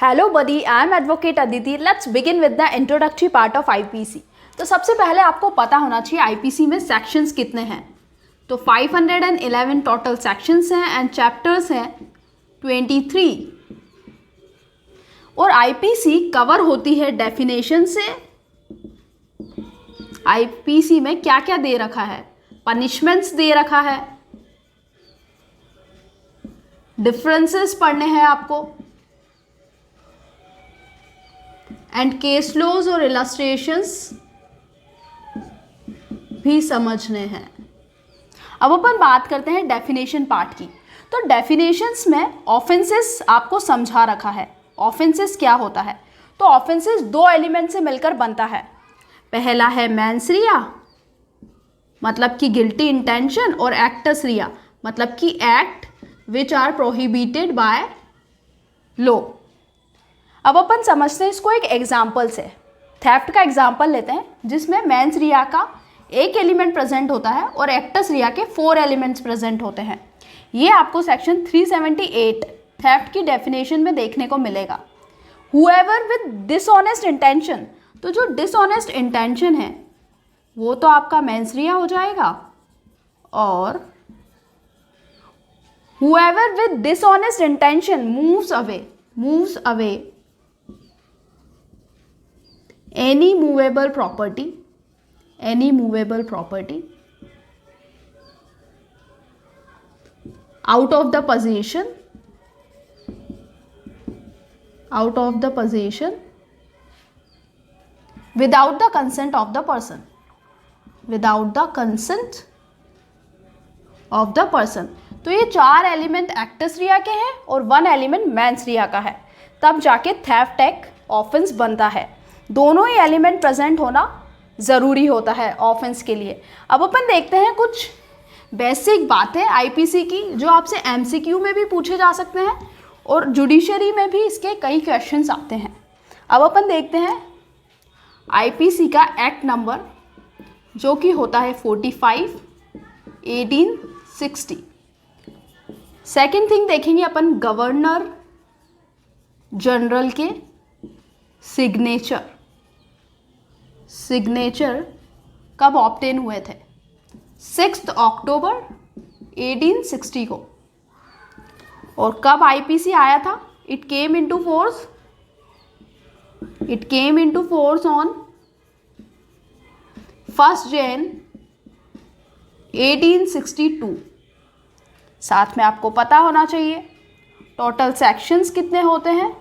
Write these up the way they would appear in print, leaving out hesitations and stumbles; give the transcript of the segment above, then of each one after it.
Hello buddy, I am advocate Aditi. Let's begin with the introductory part of IPC. तो सबसे पहले आपको पता होना चाहिए आईपीसी में सेक्शंस कितने हैं। तो 511 टोटल सेक्शंस हैं एंड चैप्टर्स हैं 23। और आईपीसी कवर होती है डेफिनेशन से। आईपीसी में क्या क्या दे रखा है, पनिशमेंट्स दे रखा है, डिफरेंसेस पढ़ने हैं आपको, एंड केस लॉज और इलस्ट्रेशंस भी समझने हैं। अब अपन बात करते हैं डेफिनेशन पार्ट की। तो डेफिनेशंस में ऑफेंसेस आपको समझा रखा है। ऑफेंसेस क्या होता है? तो ऑफेंसेस दो एलिमेंट से मिलकर बनता है। पहला है मेंस रिया, मतलब कि गिल्टी इंटेंशन, और एक्टस रिया, मतलब कि act which are prohibited by law. अब अपन समझते हैं इसको एक एग्जाम्पल से। थेफ्ट का एग्जाम्पल लेते हैं जिसमें मेंस रिया का एक एलिमेंट प्रेजेंट होता है और एक्टस रिया के 4 एलिमेंट्स प्रेजेंट होते हैं। ये आपको सेक्शन 378 थेफ्ट की डेफिनेशन में देखने को मिलेगा। हुएवर विद डिसऑनेस्ट इंटेंशन, तो जो डिसऑनेस्ट इंटेंशन है वो तो आपका मेंस रिया हो जाएगा, और whoever with dishonest intention moves away any movable property out of the possession without the consent of the person, तो ये 4 एलिमेंट एक्टस रिया के हैं और 1 एलिमेंट मेंस रिया का है, तब जाके थेफ्ट एक ऑफेंस बनता है। दोनों ही एलिमेंट प्रेजेंट होना ज़रूरी होता है ऑफेंस के लिए। अब अपन देखते हैं कुछ बेसिक बातें आईपीसी की जो आपसे एमसीक्यू में भी पूछे जा सकते हैं और जुडिशरी में भी इसके कई क्वेश्चंस आते हैं। अब अपन देखते हैं आईपीसी का एक्ट नंबर जो कि होता है 45/1860। सेकेंड थिंग देखेंगे अपन गवर्नर जनरल के सिग्नेचर कब ऑब्टेन हुए थे? 6 अक्टूबर 1860 को। और कब आईपीसी आया था? It came into force on 1 जनवरी 1862। साथ में आपको पता होना चाहिए टोटल सेक्शंस कितने होते हैं,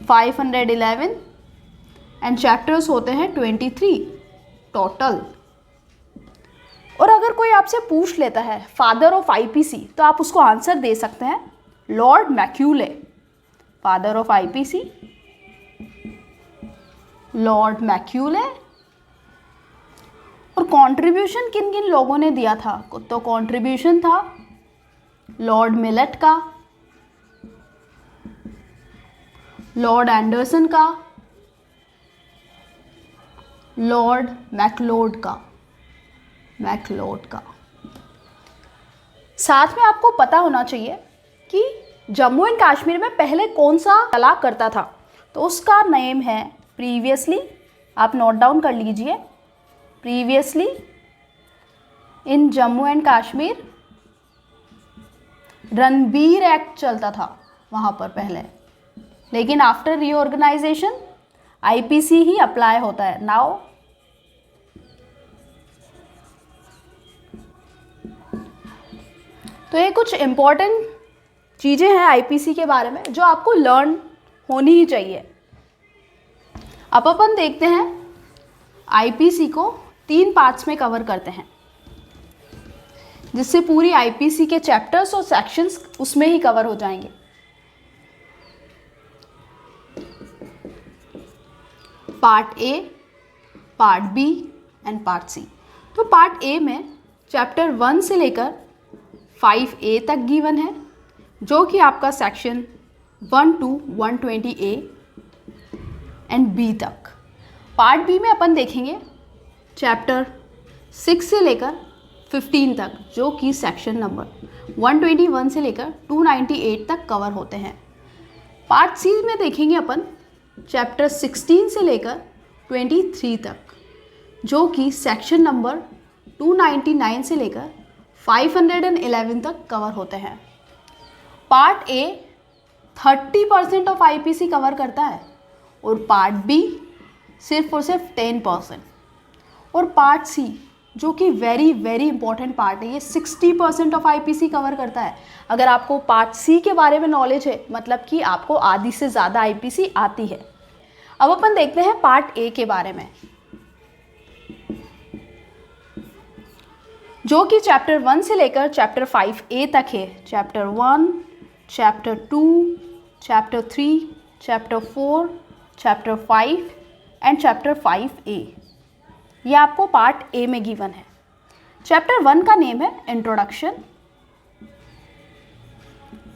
511 एंड चैप्टर्स होते हैं 23 टोटल। और अगर कोई आपसे पूछ लेता है फादर ऑफ आईपीसी, तो आप उसको आंसर दे सकते हैं Lord Macaulay. Father of IPC Lord Macaulay. और कंट्रीब्यूशन किन किन लोगों ने दिया था? तो कंट्रीब्यूशन था लॉर्ड मिलेट का, लॉर्ड एंडरसन का, लॉर्ड मैकलोड का। साथ में आपको पता होना चाहिए कि जम्मू एंड कश्मीर में पहले कौन सा तलाक करता था, तो उसका नेम है प्रीवियसली, आप नोट डाउन कर लीजिए, previously in Jammu and Kashmir Ranbir act चलता था वहाँ पर पहले, लेकिन आफ्टर रीऑर्गेनाइजेशन आईपीसी ही अप्लाई होता है नाउ। तो ये कुछ इम्पोर्टेंट चीज़ें हैं आईपीसी के बारे में जो आपको लर्न होनी ही चाहिए। अब अपन देखते हैं आईपीसी को 3 पार्ट्स में कवर करते हैं, जिससे पूरी आईपीसी के चैप्टर्स और सेक्शंस उसमें ही कवर हो जाएंगे। Part A, part B and part C. तो पार्ट ए में चैप्टर 1 से लेकर 5A तक गिवन है, जो कि आपका section 1 to 120A and B तक। पार्ट बी में अपन देखेंगे चैप्टर 6 से लेकर 15 तक, जो कि सेक्शन नंबर 121 से लेकर 298 तक कवर होते हैं। पार्ट सी में देखेंगे अपन चैप्टर 16 से लेकर 23 तक, जो कि सेक्शन नंबर 299 से लेकर 511 तक कवर होते हैं। Part A 30% of IPC cover करता है और पार्ट बी सिर्फ और सिर्फ 10%, और पार्ट सी जो कि वेरी वेरी इंपॉर्टेंट पार्ट है, ये 60% ऑफ आईपीसी कवर करता है। अगर आपको पार्ट सी के बारे में नॉलेज है, मतलब कि आपको आधी से ज़्यादा आईपीसी आती है। अब अपन देखते हैं पार्ट ए के बारे में, जो कि चैप्टर 1 से लेकर चैप्टर 5A तक है। Chapter 1, chapter 2, chapter 3, chapter 4, chapter 5 and chapter 5A, ये आपको पार्ट ए में गिवन है। चैप्टर 1 का नेम है इंट्रोडक्शन।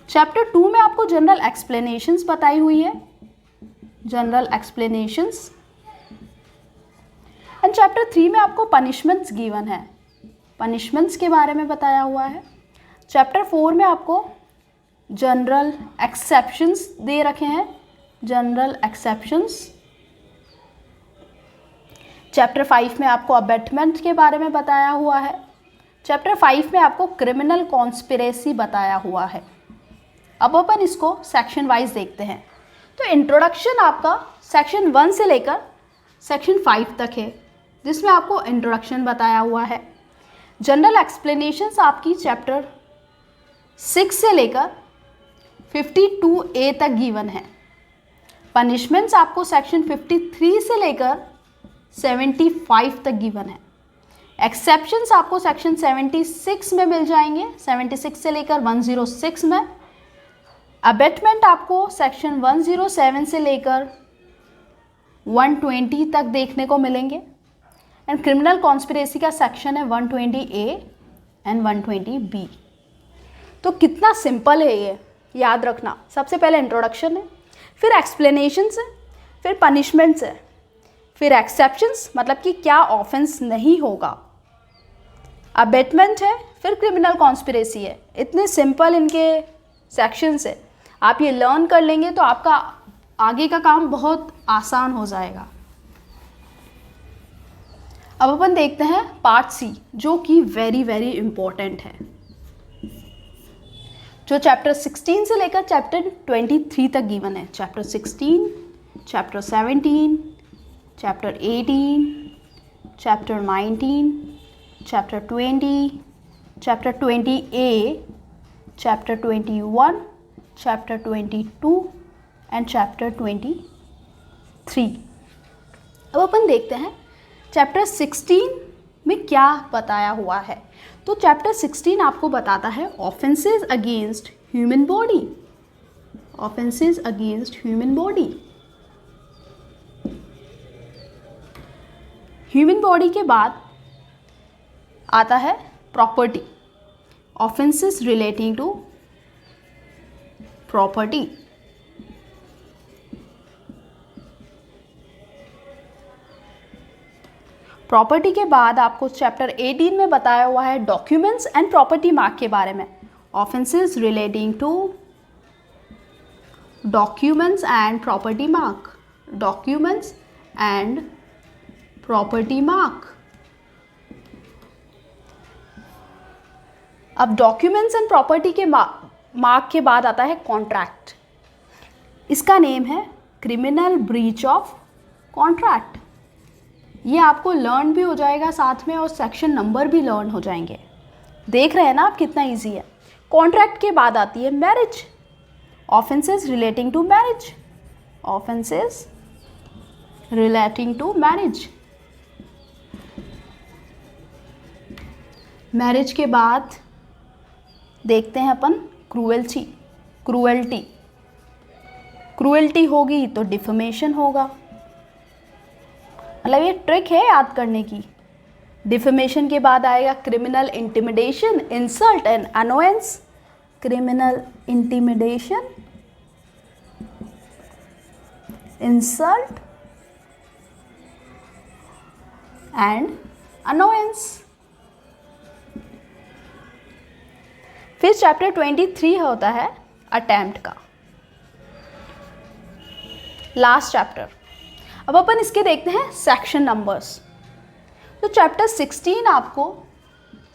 चैप्टर 2 में आपको जनरल एक्सप्लेनेशंस बताई हुई है, जनरल एक्सप्लेनेशंस। एंड चैप्टर 3 में आपको पनिशमेंट्स गिवन है, पनिशमेंट्स के बारे में बताया हुआ है। चैप्टर 4 में आपको जनरल एक्सेप्शंस दे रखे हैं, जनरल एक्सेप्शंस। चैप्टर 5 में आपको अबेटमेंट के बारे में बताया हुआ है। चैप्टर 5 में आपको क्रिमिनल कॉन्स्पिरेसी बताया हुआ है। अब अपन इसको सेक्शन वाइज देखते हैं। तो इंट्रोडक्शन आपका सेक्शन 1 से लेकर सेक्शन 5 तक है, जिसमें आपको इंट्रोडक्शन बताया हुआ है। जनरल एक्सप्लेनेशंस आपकी चैप्टर 6 से लेकर 52A तक गिवन है। पनिशमेंट्स आपको सेक्शन 53 से लेकर 75 तक गिवन है। एक्सेप्शंस आपको सेक्शन 76 में मिल जाएंगे, 76 से लेकर 106 में। अबेटमेंट आपको सेक्शन 107 से लेकर 120 तक देखने को मिलेंगे। एंड क्रिमिनल कॉन्स्पिरेसी का सेक्शन है 120A एंड 120B। तो कितना सिंपल है ये, याद रखना। सबसे पहले इंट्रोडक्शन है, फिर एक्सप्लेनेशंस है, फिर पनिशमेंट्स है, फिर एक्सेप्शंस मतलब कि क्या ऑफेंस नहीं होगा, अबेटमेंट है, फिर क्रिमिनल कॉन्स्पिरेसी है। इतने सिंपल इनके सेक्शंस है, आप ये लर्न कर लेंगे तो आपका आगे का काम बहुत आसान हो जाएगा। अब अपन देखते हैं पार्ट सी, जो कि वेरी वेरी इंपॉर्टेंट है, जो चैप्टर 16 से लेकर चैप्टर 23 तक गिवन है। Chapter 16, chapter 17, chapter 18, chapter 19, chapter 20, chapter 20A, chapter 21, chapter 22 and chapter 23। अब अपन देखते हैं चैप्टर 16 में क्या बताया हुआ है। तो चैप्टर 16 आपको बताता है offences against human body, offences against human body. Human body के बाद आता है property, offences relating to property. Property के बाद आपको चैप्टर 18 में बताया हुआ है डॉक्यूमेंट्स एंड प्रॉपर्टी मार्क के बारे में, offences relating to documents and property mark, documents and property mark. अब डॉक्यूमेंट्स एंड प्रॉपर्टी के मार्क के बाद आता है कॉन्ट्रैक्ट। इसका नेम है क्रिमिनल ब्रीच ऑफ कॉन्ट्रैक्ट। ये आपको लर्न भी हो जाएगा साथ में, और सेक्शन नंबर भी लर्न हो जाएंगे। देख रहे हैं ना आप कितना इजी है। कॉन्ट्रैक्ट के बाद आती है marriage, offences relating to marriage, offences relating to marriage. Marriage के बाद देखते हैं अपन क्रूएल्टी, क्रूएल्टी, क्रूएल्टी होगी तो डिफेमेशन होगा। मतलब ये ट्रिक है याद करने की। डिफेमेशन के बाद आएगा criminal intimidation, insult and annoyance, criminal intimidation, insult and annoyance. फिर चैप्टर 23 होता है अटेम्प्ट का। Last chapter. अब अपन इसके देखते हैं सेक्शन नंबर्स। तो चैप्टर 16 आपको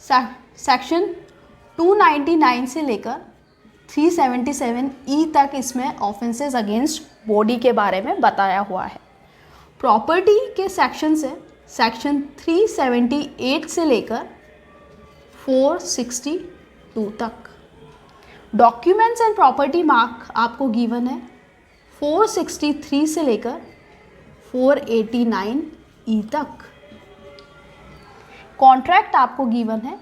सेक्शन 299 से लेकर 377 ई तक इसमें ऑफेंसेस अगेंस्ट बॉडी के बारे में बताया हुआ है। प्रॉपर्टी के सेक्शन से सेक्शन 378 से लेकर 462 तक। डॉक्यूमेंट्स एंड प्रॉपर्टी मार्क आपको गिवन है 463 से लेकर 489 ई तक। कॉन्ट्रैक्ट आपको गिवन है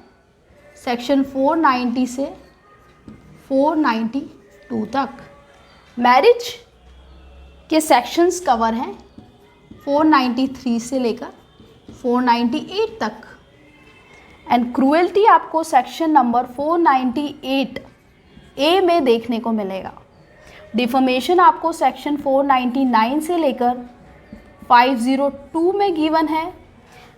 सेक्शन 490 से 492 तक। मैरिज के सेक्शंस कवर हैं 493 से लेकर 498 तक। एंड क्रूएल्टी आपको सेक्शन नंबर 498 ए में देखने को मिलेगा। डिफॉर्मेशन आपको सेक्शन 499 से लेकर 502 में गिवन है।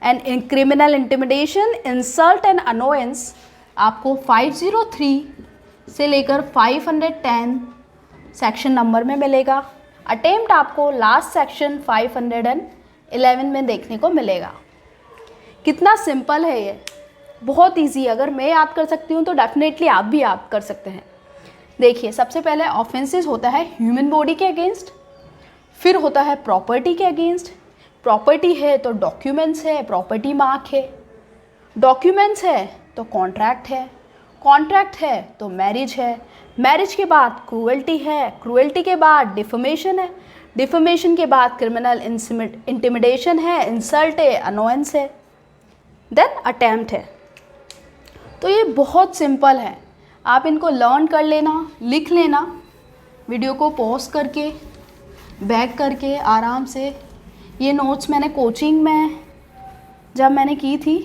And in criminal intimidation, insult and annoyance आपको 503 से लेकर 510 सेक्शन नंबर में मिलेगा। अटेम्प्ट आपको लास्ट सेक्शन 511 में देखने को मिलेगा। कितना सिंपल है ये, बहुत इजी। अगर मैं याद कर सकती हूँ तो डेफिनेटली आप भी याद कर सकते हैं। देखिए, सबसे पहले ऑफेंसेस होता है ह्यूमन बॉडी के अगेंस्ट, फिर होता है प्रॉपर्टी के अगेंस्ट। प्रॉपर्टी है तो डॉक्यूमेंट्स है, प्रॉपर्टी मार्क है। डॉक्यूमेंट्स है तो कॉन्ट्रैक्ट है, कॉन्ट्रैक्ट है तो मैरिज है, मैरिज के बाद क्रूएल्टी है, क्रूएल्टी के बाद डिफॉर्मेशन है, डिफॉर्मेशन के बाद क्रिमिनल इंटिमिडेशन है, इंसल्ट है, अनोयंस है, देन अटेम्प्ट है। तो ये बहुत सिंपल है, आप इनको लर्न कर लेना, लिख लेना, वीडियो को पॉज करके बैक करके आराम से। ये नोट्स मैंने कोचिंग में जब मैंने की थी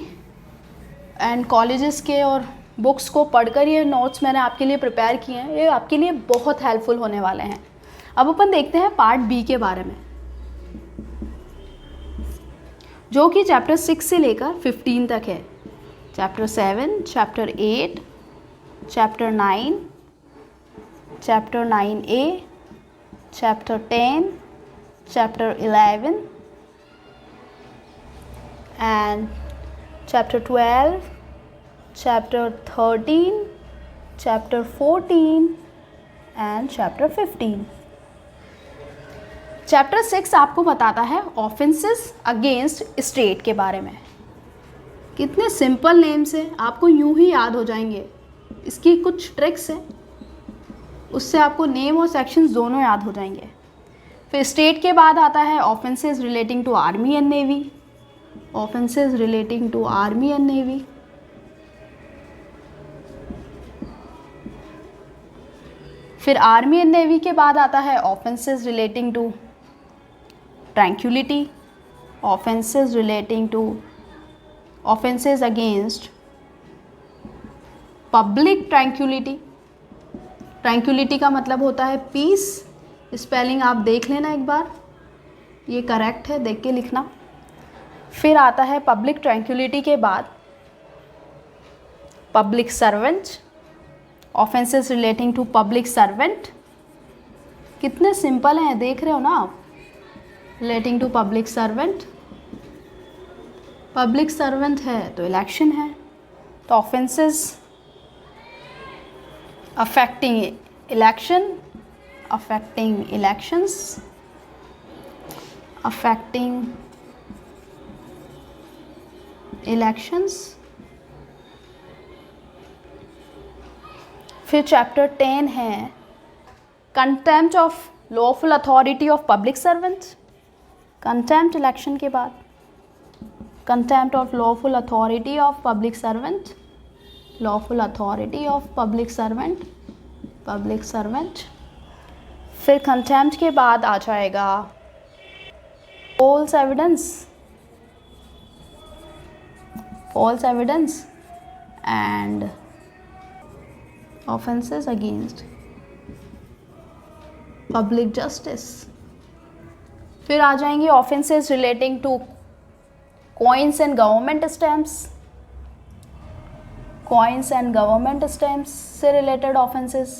एंड कॉलेजेस के और बुक्स को पढ़कर ये नोट्स मैंने आपके लिए प्रिपेयर किए हैं, ये आपके लिए बहुत हेल्पफुल होने वाले हैं। अब अपन देखते हैं पार्ट बी के बारे में, जो कि चैप्टर 6 से लेकर 15 तक है। Chapter 7, chapter 8, chapter 9, chapter 9A, chapter 10, chapter 11 and chapter 12, chapter 13, chapter 14 and chapter 15। Chapter 6 आपको बताता है ऑफेंसेस अगेंस्ट स्टेट के बारे में। कितने सिंपल नेम से आपको यूं ही याद हो जाएंगे। इसकी कुछ ट्रिक्स हैं, उससे आपको नेम और सेक्शंस दोनों याद हो जाएंगे। फिर स्टेट के बाद आता है offences relating to army and navy, offences relating to army and navy. फिर आर्मी एंड नेवी के बाद आता है offences relating to tranquillity, offences relating to offences against public tranquillity. Tranquillity का मतलब होता है पीस। स्पेलिंग आप देख लेना एक बार, ये करेक्ट है, देख के लिखना। फिर आता है पब्लिक ट्रैंक्विलिटी के बाद public servant, offences relating to public servant. कितने सिंपल हैं, देख रहे हो ना आप। Relating to public servant, public servant है तो इलेक्शन है, तो offences affecting election, affecting elections, affecting elections. फिर चैप्टर 10 है contempt of lawful authority of public servant. Contempt election के बाद contempt of lawful authority of public servant, lawful authority of public servant, public servant. फिर contempt के बाद आ जाएगा false evidence, false evidence and offenses against public justice। फिर आ जाएंगे offenses relating to coins and government stamps, coins and government stamps से related offenses।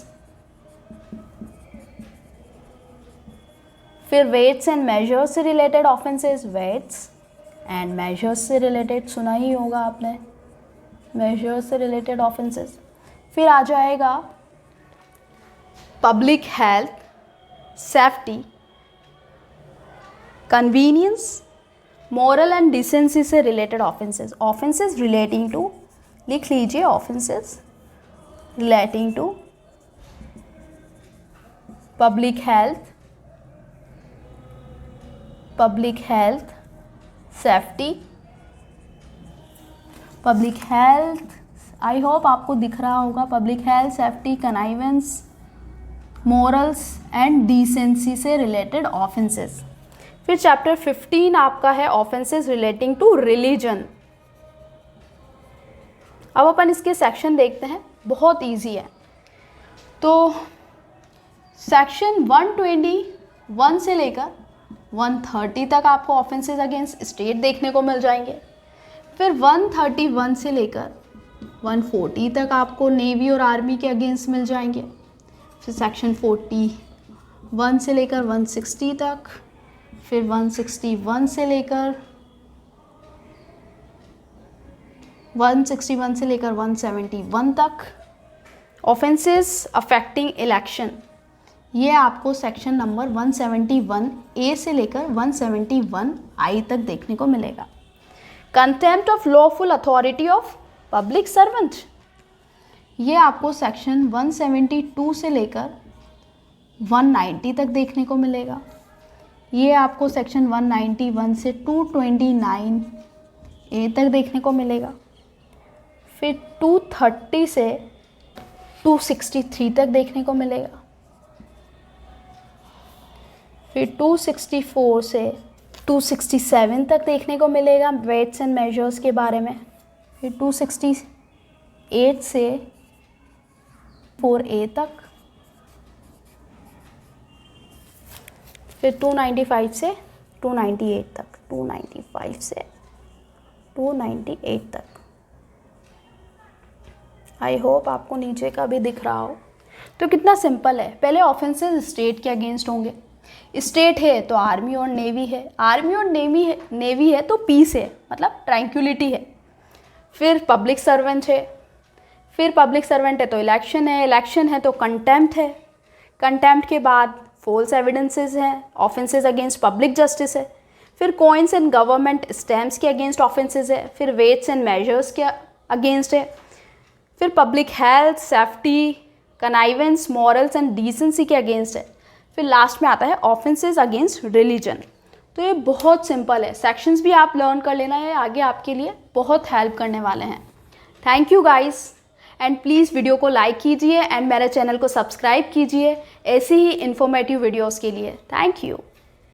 फिर weights and measures से related offences, weights and measures से related सुना ही होगा आपने, मेजर्स से रिलेटेड ऑफेंसेस। फिर आ जाएगा public health, safety, convenience, moral and decency से related offences. Offences relating to, लिख लीजिए, offences relating to public health, safety, public health, I hope आपको दिख रहा होगा, public health, safety, convenience, morals and decency से रिलेटेड ऑफेंसेस। फिर chapter 15 आपका है ऑफेंसेस रिलेटिंग टू रिलीजन। अब अपन इसके सेक्शन देखते हैं, बहुत इजी है। तो सेक्शन 121 से लेकर 130 तक आपको ऑफेंसेस अगेंस्ट स्टेट देखने को मिल जाएंगे। फिर 131 से लेकर 140 तक आपको नेवी और आर्मी के अगेंस्ट मिल जाएंगे। फिर सेक्शन 41 से लेकर 160 तक, फिर 161 से लेकर 171 तक ऑफेंसेस अफेक्टिंग इलेक्शन, ये आपको सेक्शन नंबर 171A से लेकर 171I तक देखने को मिलेगा। Contempt of lawful authority of public servant, ये आपको सेक्शन 172 से लेकर 190 तक देखने को मिलेगा। ये आपको सेक्शन 191 से 229A तक देखने को मिलेगा। फिर 230 से 263 तक देखने को मिलेगा। फिर 264 से 267 तक देखने को मिलेगा वेट्स एंड मेजर्स के बारे में। फिर 268 से 4A तक, फिर 295 से 298 तक, 295 से 298 तक। आई होप आपको नीचे का भी दिख रहा हो। तो कितना सिंपल है, पहले ऑफेंसेस स्टेट के अगेंस्ट होंगे। स्टेट है तो आर्मी और नेवी है, आर्मी और नेवी है तो पीस है, मतलब ट्रैंक्विलिटी है। फिर पब्लिक सर्वेंट है, फिर पब्लिक सर्वेंट है तो इलेक्शन है, इलेक्शन है तो कंटेम्प्ट है, कंटेम्प्ट के बाद फॉल्स एविडेंसेस हैं, ऑफेंसेस अगेंस्ट पब्लिक जस्टिस है। फिर कॉइन्स एंड गवर्नमेंट स्टैम्प्स के अगेंस्ट ऑफेंसेस है। फिर वेट्स एंड मेजर्स के अगेंस्ट है। फिर public health, safety, convenience, morals and decency के अगेंस्ट है। फिर लास्ट में आता है ऑफेंसेस अगेंस्ट रिलीजन। तो ये बहुत सिंपल है, सेक्शंस भी आप लर्न कर लेना है, आगे आपके लिए बहुत हेल्प करने वाले हैं। Thank you guys, and please video को लाइक कीजिए एंड मेरे चैनल को सब्सक्राइब कीजिए ऐसे ही इन्फॉर्मेटिव वीडियोस के लिए। Thank you.